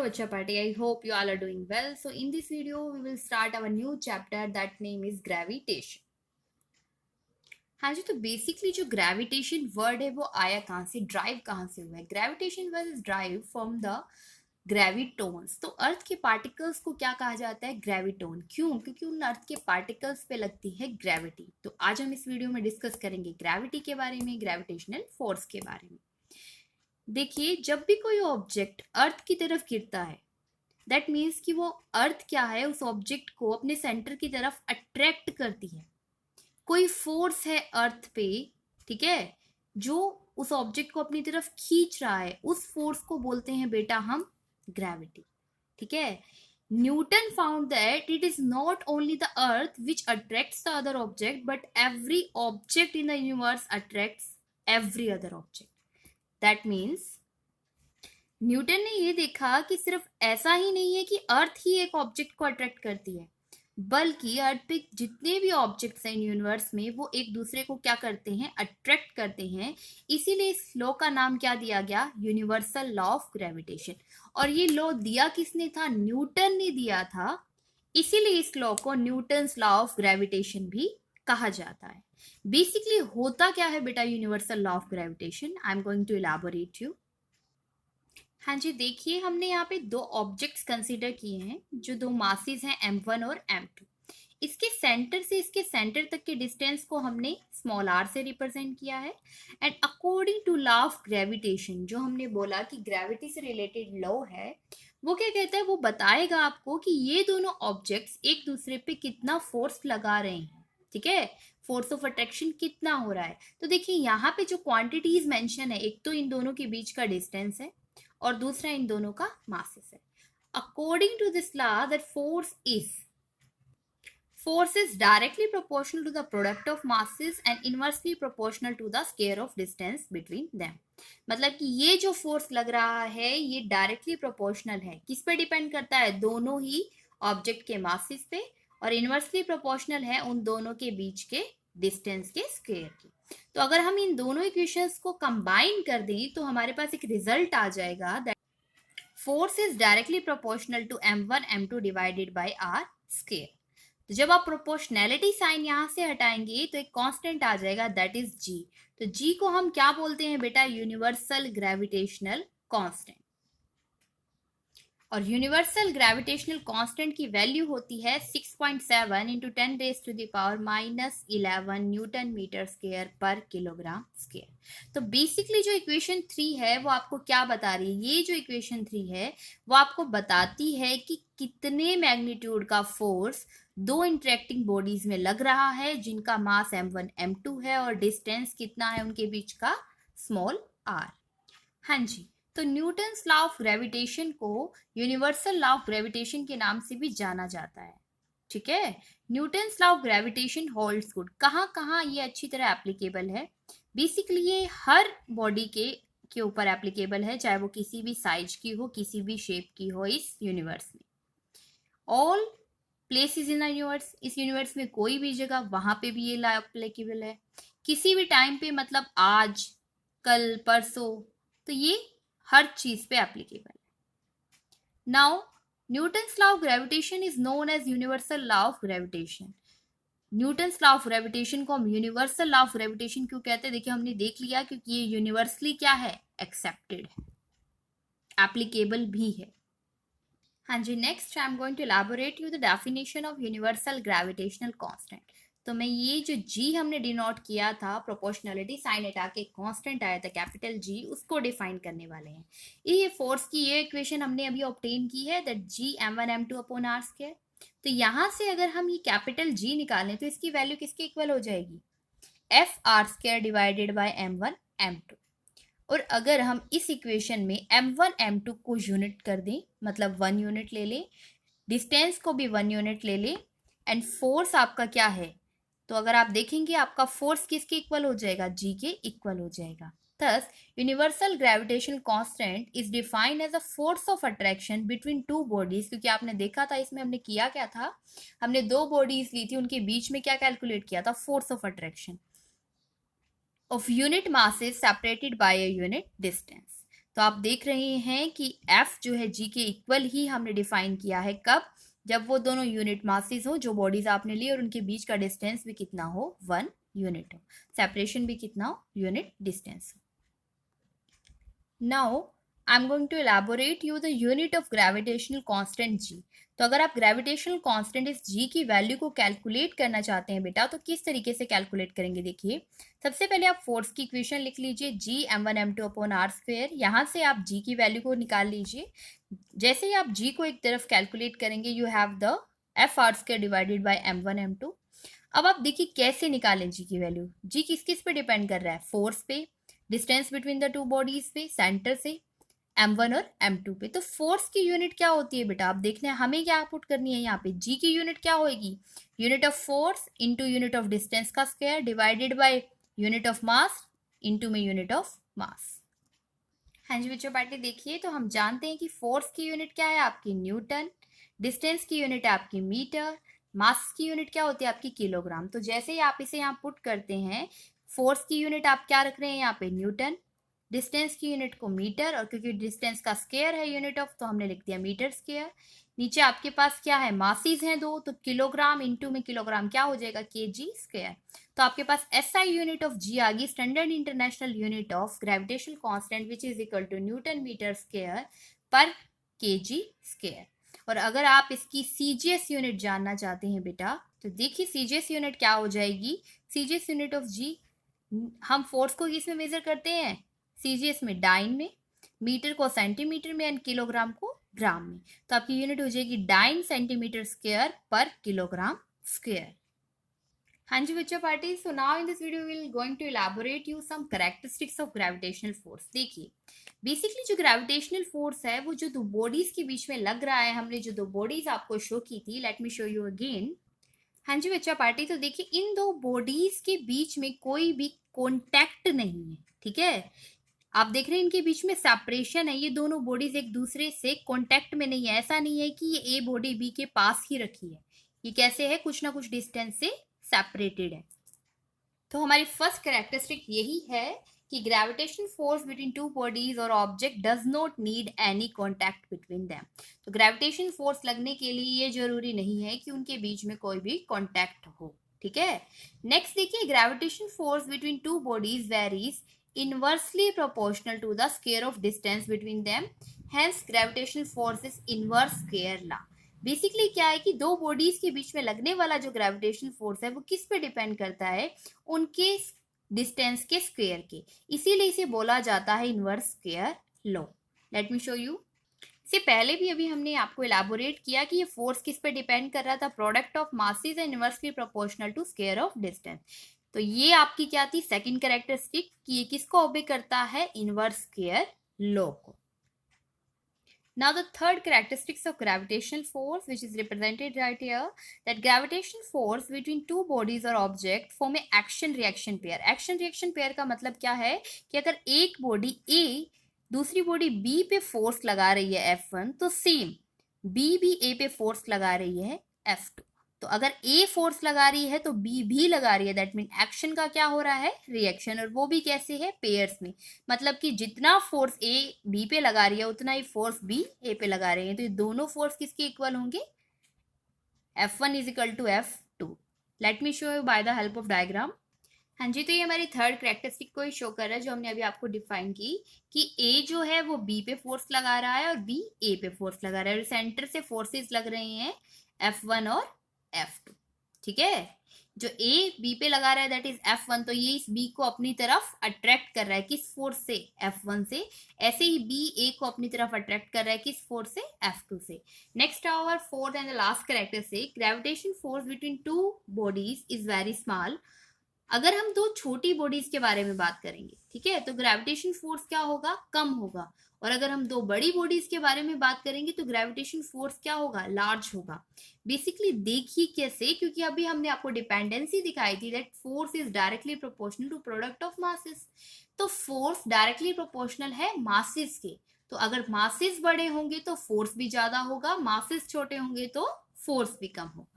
Bacha Party. I hope you all are doing well. So in this video, we will start our new chapter that name is gravitation. हाँ जी, तो basically जो gravitation word है वो आया कहाँ से, ड्राइव कहाँ से हुआ है? Gravitation word is drive from the gravitons. तो अर्थ के पार्टिकल्स को क्या कहा जाता है? ग्रेविटोन। क्यों? क्योंकि उन अर्थ के पार्टिकल्स पे लगती है ग्रेविटी। तो आज हम इस वीडियो में डिस्कस करेंगे ग्रेविटी के बारे में, ग्रेविटेशनल फोर्स के बारे में। देखिए, जब भी कोई ऑब्जेक्ट अर्थ की तरफ गिरता है, दैट मीन्स कि वो अर्थ क्या है, उस ऑब्जेक्ट को अपने सेंटर की तरफ अट्रैक्ट करती है। कोई फोर्स है अर्थ पे, ठीक है, जो उस ऑब्जेक्ट को अपनी तरफ खींच रहा है, उस फोर्स को बोलते हैं बेटा हम ग्रेविटी। ठीक है। Newton found that it is not only the earth which attracts the other object, but every object in the universe attracts every other object. That means Newton ने ये देखा कि सिर्फ ऐसा ही नहीं है कि अर्थ ही एक ऑब्जेक्ट को अट्रैक्ट करती है, बल्कि अर्थ पे जितने भी ऑब्जेक्ट्स हैं यूनिवर्स में वो एक दूसरे को क्या करते हैं? अट्रैक्ट करते हैं। इसीलिए इस लॉ का नाम क्या दिया गया? Universal law of gravitation. और ये लॉ दिया किसने था? न्यूटन ने दिया था। इसीलिए इस लॉ को न्यूटन्स लॉ ऑफ ग्रेविटेशन भी कहा जाता है। बेसिकली होता क्या है बेटा universal law of gravitation? I am going to elaborate you. हाँ जी, देखिए हमने यहाँ पे दो ऑब्जेक्ट्स कंसीडर किए हैं, जो दो मासेस हैं m1 और m2। इसके सेंटर से इसके सेंटर तक के डिस्टेंस को हमने स्मॉल r से रिप्रेजेंट किया है। And according to law of gravitation, जो हमने बोला कि ग्रेविटी से रिलेटेड लॉ है, वो क्या कहता है? वो बताएगा आपको कि ये दोनों ऑब्जेक्ट्स एक दूसरे पे कितना फोर्स लगा रहे हैं। ठीक है, फोर्स ऑफ अट्रैक्शन कितना हो रहा है। तो देखिए यहाँ पे जो क्वांटिटीज मेंशन है, एक तो इन दोनों के बीच का डिस्टेंस है और दूसरा इन दोनों का मासेस है। According to this law that force is directly proportional to the product of masses and inversely proportional to the square of distance between them। मतलब कि ये जो फोर्स लग रहा है ये डायरेक्टली प्रोपोर्शनल है। किस पे डिपेंड करता है? दोनों ही ऑब्जेक्ट के मासेस पे, और इनवर्सली प्रोपोर्शनल है उन दोनों के बीच के डिस्टेंस के स्क्वायर की। तो अगर हम इन दोनों इक्वेशंस को कंबाइन कर दें तो हमारे पास एक रिजल्ट आ जाएगा that force is directly proportional to m1 m2 divided by r square. तो जब आप प्रोपोर्शनैलिटी साइन यहां से हटाएंगे तो एक कांस्टेंट आ जाएगा दैट इज g। तो g को हम क्या बोलते हैं बेटा? Universal gravitational constant. और यूनिवर्सल ग्रेविटेशनल कांस्टेंट की वैल्यू होती है 6.7 into 10 raise to the power -11 newton metre square per kilogram square. तो बेसिकली जो इक्वेशन 3 है वो आपको क्या बता रही है? ये जो इक्वेशन 3 है वो आपको बताती है कि कितने मैग्नीट्यूड का फोर्स दो इंटरेक्टिंग बॉडीज में लग रहा है, जिनका मास m1 m2 है और डिस्टेंस कितना है उनके बीच का? Small r। हाँ जी, तो न्यूटन्स लॉ ऑफ ग्रेविटेशन को यूनिवर्सल लॉ ऑफ ग्रेविटेशन के नाम से भी जाना जाता है। ठीक है, Newton's law of gravitation holds good. कहाँ कहाँ ये अच्छी तरह एप्लीकेबल है? बेसिकली ये हर बॉडी के ऊपर एप्लीकेबल है, चाहे वो किसी भी साइज की हो, किसी भी शेप की हो इस यूनिवर्स में। All places in the universe, इस यूनिवर्स में कोई भी जगह, वहां पे भी ये लॉ एप्लीकेबल है। किसी भी टाइम पे, मतलब आज, कल, परसों, तो ये हर चीज पे एप्लीकेबल है। Now Newton's law of gravitation is known as universal law of gravitation. Newton's law of gravitation को हम यूनिवर्सल लॉ ऑफ ग्रेविटेशन क्यों कहते हैं? देखिए हमने देख लिया क्योंकि ये यूनिवर्सली क्या है? एक्सेप्टेड है, एप्लीकेबल भी है। हाँ जी, next I am going to elaborate you the definition of universal gravitational constant. तो मैं ये जो g हमने डिनोट किया था, प्रोपोर्शनलिटी साइन हटा के कांस्टेंट आया था कैपिटल G, उसको डिफाइन करने वाले हैं। ये फोर्स की ये इक्वेशन हमने अभी ऑब्टेन की है that g m1 m2 upon r square. तो यहाँ से अगर हम ये कैपिटल G निकालें तो इसकी वैल्यू किसके इक्वल हो जाएगी? f r square divided bye m1 m2। और अगर हम इस इक्वेशन में m1 m2 को यूनिट कर दें, मतलब 1 यूनिट ले लें, डिस्टेंस को भी 1 यूनिट ले लें, एंड फोर्स आपका क्या है? तो अगर आप देखेंगे आपका फोर्स किसके इक्वल हो जाएगा? g के इक्वल हो जाएगा। Thus universal gravitational constant is defined as a force of attraction between two bodies. क्योंकि आपने देखा था इसमें हमने किया क्या था? हमने दो बॉडीज ली थी, उनके बीच में क्या कैलकुलेट किया था? Force of attraction of unit masses separated by a unit distance। तो आप देख रहे हैं कि F जो है G के इक्वल ही हमने डिफाइन किया है, कब? जब वो दोनों यूनिट मासेस हो, जो बॉडीज आपने ली और उनके बीच का डिस्टेंस भी कितना हो, 1 यूनिट हो, सेपरेशन भी कितना हो, यूनिट डिस्टेंस हो। Now I am going to elaborate you the unit of gravitational constant G। तो अगर आप ग्रेविटेशनल कांस्टेंट इस G की वैल्यू को कैलकुलेट करना चाहते हैं बेटा, तो किस तरीके से कैलकुलेट करेंगे? देखिए, सबसे पहले आप फोर्स की इक्वेशन लिख लीजिए, G m1 m2 upon are square. यहाँ से आप G की वैल्यू को निकाल लीजिए। जैसे ही आप G को एक तरफ कैलकुलेट करेंगे, you have the F R square divided by m1 m2। अब आप देखिए कैसे निकालें G की वैल्यू। G किस किस पे डिपेंड कर रहा है? फोर्स पे, distance between the two bodies पे, सेंटर से, m1 और m2 पे। तो फोर्स की यूनिट क्या होती है बेटा? आप देखना है हमें क्या पुट करनी है यहाँ पे। G की यूनिट क्या होगी? Unit of force into unit of distance का square divided by unit of mass into में यूनिट ऑफ मास। हाँ जी बच्चों, पार्टी देखिए, तो हम जानते हैं कि फोर्स की यूनिट क्या है आपकी? न्यूटन। डिस्टेंस की यूनिट है आपकी मीटर। मास की यूनिट क्या होती है आपकी? किलोग्राम। तो जैसे ही आप इसे यहाँ पुट करते हैं, फोर्स की यूनिट आप क्या रख रहे हैं यहाँ पे? न्यूटन। डिस्टेंस की यूनिट को मीटर, और क्योंकि डिस्टेंस का स्क्वायर है यूनिट ऑफ, तो हमने लिख दिया मीटर स्क्वायर। नीचे आपके पास क्या है? मासीज हैं दो, तो किलोग्राम इंटू में किलोग्राम क्या हो जाएगा? KG square. तो आपके पास एसआई यूनिट ऑफ जी आ गई, standard international unit of gravitational constant, which is equal to newton metre square per KG square. और अगर आप इसकी सीजीएस यूनिट जानना चाहते हैं बेटा, तो देखिए सीजीएस यूनिट क्या हो जाएगी? सीजीएस यूनिट ऑफ जी, हम फोर्स को किस में मेजर करते हैं? सीजीएस में डाइन में, मीटर को सेंटीमीटर में, एंड किलोग्राम को ग्राम में। तो आपकी यूनिट हो जाएगी dyne centimetre square per kilogram square. हाँ जी बच्चों party, so now in this video will going to elaborate you some characteristics of gravitational force. देखिए, बेसिकली जो ग्रेविटेशनल फोर्स है वो जो दो बॉडीज के बीच में लग रहा है, हमने जो दो बॉडीज आपको शो की थी, late me show you again. हाँ जी बच्चा पार्टी, तो देखिए इन दो बॉडीज के बीच में कोई भी कॉन्टैक्ट नहीं है, ठीक है। आप देख रहे हैं इनके बीच में सेपरेशन है, ये दोनों बॉडीज एक दूसरे से कॉन्टैक्ट में नहीं है। ऐसा नहीं है कि ये ए बॉडी बी के पास ही रखी है, ये कैसे है? कुछ ना कुछ डिस्टेंस से सेपरेटेड है। तो हमारी फर्स्ट कैरेक्टरिस्टिक यही है कि gravitation force between two bodies और object does not need any contact between them. तो ग्रेविटेशन फोर्स लगने के लिए ये जरूरी नहीं है कि उनके बीच में कोई भी कॉन्टैक्ट हो, ठीक है। नेक्स्ट देखिए, gravitation force between two bodies varies inversely proportional to the square of distance between them, hence gravitational force is inverse square law। Basically क्या है कि दो बॉडीज के बीच में लगने वाला जो ग्रेविटेशनल फोर्स है वो किस पे डिपेंड करता है? उनके डिस्टेंस के स्क्वायर के, इसीलिए इसे बोला जाता है inverse square law. Late me show you. इससे पहले भी अभी हमने आपको एलैबोरेट किया कि ये फोर्स किस पे डिपेंड कर रहा था? Product of masses and inversely proportional to square of distance. तो ये आपकी क्या थी? सेकंड कैरेक्टरिस्टिक, कि ये किसको ओबे करता है? इनवर्स स्क्वायर लॉ को। Now the third characteristics of gravitational force, which is represented right here, that gravitational force between two bodies or object form a action reaction pair। action reaction pair का मतलब क्या है कि अगर एक body A दूसरी body B पे force लगा रही है F1, तो सेम B भी A पे फोर्स लगा रही है F2। तो अगर A फोर्स लगा रही है तो B भी लगा रही है, दैट मीन एक्शन का क्या हो रहा है? रिएक्शन। और वो भी कैसे है? पेयर्स में। मतलब कि जितना फोर्स A B पे लगा रही है उतना ही फोर्स B A पे लगा रही है। तो ये दोनों फोर्स किसके इक्वल होंगे? F1 is equal to F2। Let me show you by the help of diagram. हाँ जी, तो ये हमारी थर्ड कैरेक्टरिस्टिक को ही शो कर रहा है जो हमने अभी आपको डिफाइन की, कि A जो है वो B पे फोर्स लगा रहा है और B A पे फोर्स लगा रहा है, और सेंटर से फोर्सेस लग रहे हैं F1 और F2, ठीक है। जो A B पे लगा रहा है दैट इज F1, तो ये इस B को अपनी तरफ अट्रैक्ट कर रहा है, किस फोर्स से? F1 से। ऐसे ही B A को अपनी तरफ अट्रैक्ट कर रहा है, किस फोर्स से? F2 से। Next our fourth and the last characteristic, gravitation force between two bodies is very small. अगर हम दो छोटी बॉडीज के बारे में बात करेंगे, ठीक है, तो ग्रेविटेशन फोर्स क्या होगा? कम होगा। और अगर हम दो बड़ी बॉडीज के बारे में बात करेंगे तो ग्रेविटेशन फोर्स क्या होगा? लार्ज होगा। बेसिकली देखिए कैसे, क्योंकि अभी हमने आपको डिपेंडेंसी दिखाई थी that force is directly proportional to product of masses. तो फोर्स डायरेक्टली प्रोपोर्शनल है मासेस के। तो अगर मासेस बड़े होंगे तो फोर्स भी ज्यादा होगा, मासेस छोटे होंगे तो फोर्स भी कम होगा।